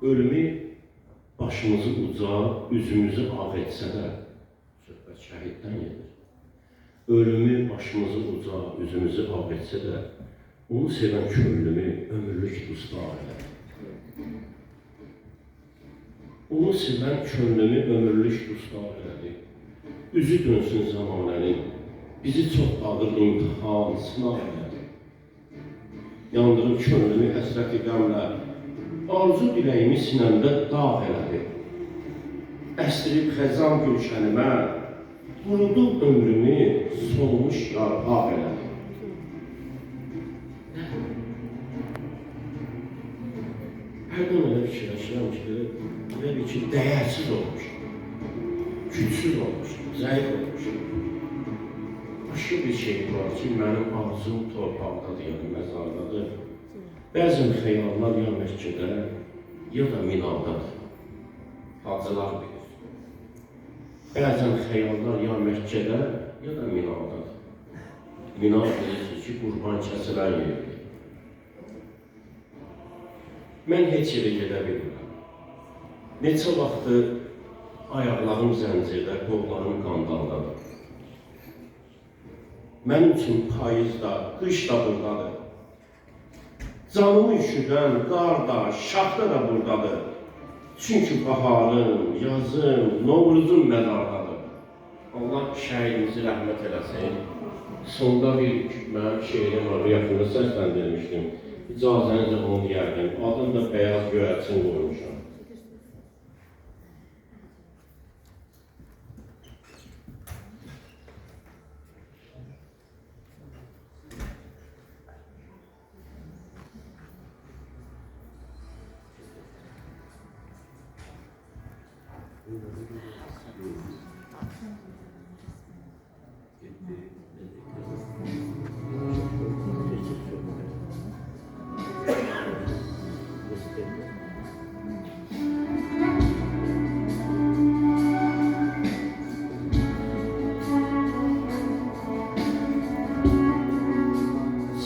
Ölümü başımızı uca, üzümüzü ağ etsə də, söhbət şəhiddən gedir. Ölümü başımızı uca, üzümüzü ağ etsə də, onu sevən könlümü ömürlük dustaq elədi. Onu sevən könlümü ömürlük dustaq elədi. Üzü dönsün zamanənin, bizi çox ağır imtihan, sınaq elədi. Yandırıb könlümü həsrəti qəmlə, arzu diləyimi sinəmdə dağ elədi. Əstirib xəzan gülşənimə, qurudub ömrümü solmuş yarpaq elədi. Hərdən elə fikirləşirəm ki, elə bir ki, dəyərsiz olmuşum, gücsüz olmuşum, zəif olmuşum. Başka bir şey var ki, mənim ağzım torpaqdadır, yəni məzardadır. Bəzən xəyallar ya Məkkədə, ya da Minadadır. Hacılar bilir. Bəzən xəyallar ya Məkkədə, ya da Minadadır. Minad bilirsiniz ki, qurban kəsilən yerdir. Mən heç yerə gedə bilmirəm. Neçə vaxtı ayaqlarım zəncirdə, qollarım qandaldadır. Mənim üçün payız da, qış da buradadır. Canımı üşüdən qar da, şax da buradadır. Çünki baharım, yazım, Novruzum mədardadır. Allah şəhidimizi rəhmət eləsin. Sonda bir mənim şeirim var, yaxında səsləndirmişdim. İcazənizlə onu deyərdim. Adını da beyaz göyərçin qoymuşam.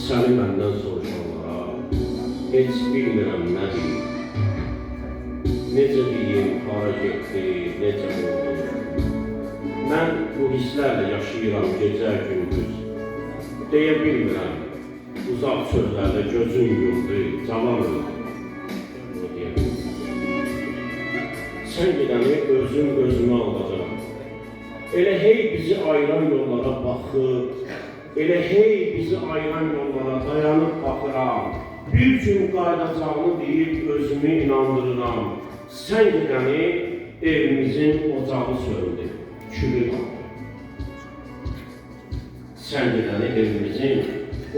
Səni məndən soruşanlara heç bilmirəm nə deyim. Necə deyim, hara getdi, necə oldu. Mən bu hisslərlə yaşayıram gecə gündüz. Deyə bilmirəm, uzaq sözlərlə gözüm yumdu, cavan öldü. Bunu deyə bilmirəm. Sən gedəni özüm özümə alacağım. Elə hey bizi ayıran yollara baxıb, elə hey bizi ayıran yollara dayanıb baxıram. Bir gün qaydacağını deyib özümü inandırıram. Sən gedəni evimizin ocağı söndü, külü qaldı. Sən gedəni evimizin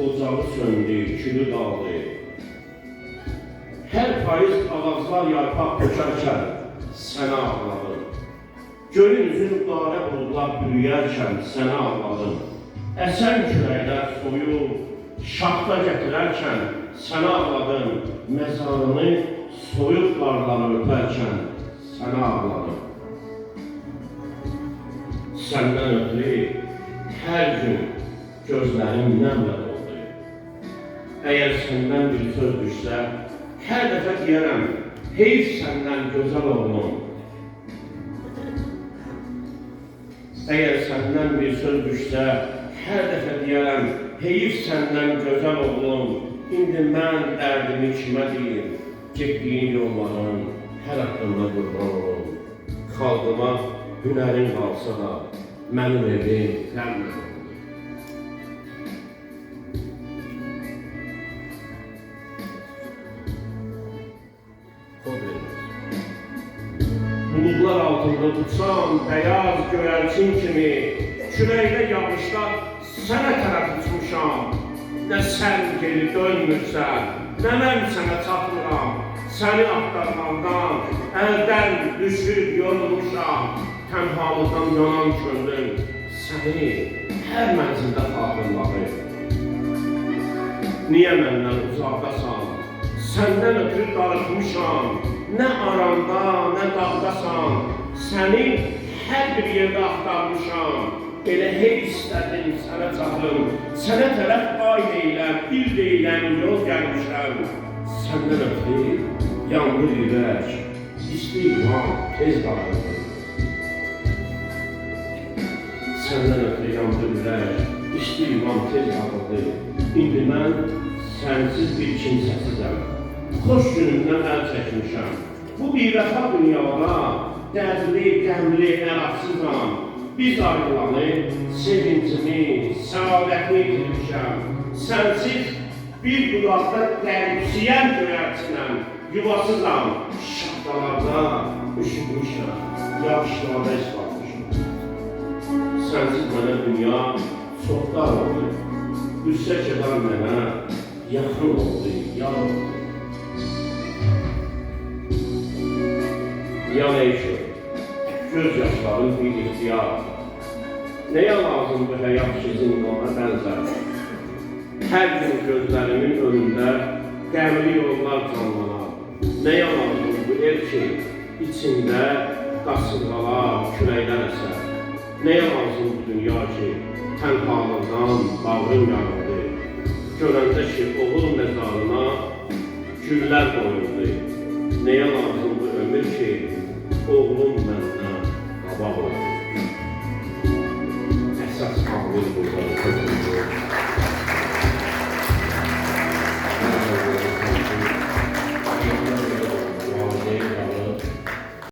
ocağı söndü, külü qaldı. Hər payız ağaclar yarpaq döşərkən sənə ağladım. Gölün üzün qara buludlar bürüyərkən sənə ağladım. Əsən küləklər soyub, şaxta gətirərkən sənə ağladım. Məzarını soyuq qarları öpərkən sənə ağladım. Səndən ötürü hər gün gözlərim nəmlə doldu. Əgər səndən bir söz düşsə, hər dəfə deyərəm, heyf səndən gözəl oğlum. Əgər səndən bir söz düşsə, hər dəfə deyərəm, heyif səndən gözəl oğlum. İndi mən dərdimi kimə deyim, getdiyin yolların hər haqqında qurban olum. Xalqıma hünərin qalsa da, mənim evim qəmlə oldu. Buludlar altında tutsam, beyaz göyərçin kimi, küləkdə yağışlar sənə tərəf uçmuşam. Nə sən geri dönmürsən, nə mən sənə çatmıram. Səni axtarmaqdan əldən düşüb yorulmuşam. Tənhalıqdan yanan könlüm səni hər mənzildə xatırladır. Niyə məndən uzaqdasan? Səndən ötürü darıxmışam. Nə aranda, nə dağdasan. Səni hər bir yerdə axtarmışam. Elə hey istədim sənə çatım. Sənə tərəf ay deyiləm, dil deyiləm, yol gəlmişəm. Səndən ötürü yandı ürək, isti yuvan tez dağıldı. Səndən ötürü yandı ürək, isti yuvan tez dağıldı. İndi mən sənsiz bir kimsəsizəm, xoş günümdən əl çəkmişəm. Bu birvəfa dünyada dərdli, qəmli, əlaqsızam. Biz ayrılanıb sevincimi, səadətimi itirmişəm. Sənsiz bir budaqda qəribsiyən göyərçinəm. Yuvasızam, şaxtalarda üşütmüşəm, yağışlarda islatmışım. Sənsiz mənə dünya çox dar oldu. Qüssə çəkən mənə yaxın oldu, yar oldu. Ya nə işi? Göz yaşların bir ihtiyar. Nəyə lazım bu həyat ki zindana bənzər? Hər gün gözlərimin önündə qəmli yollar canlanar. Nəyə lazım bu el ki içində qasırğalar, küləklər əsər? Nəyə lazım bu dünya ki tənhalıqdan bağrım yanıldı? Görəndə ki oğul məzarına güllər qoyuldu. Nəyə lazım bu ömür ki oğlum məndən qabaq oldu?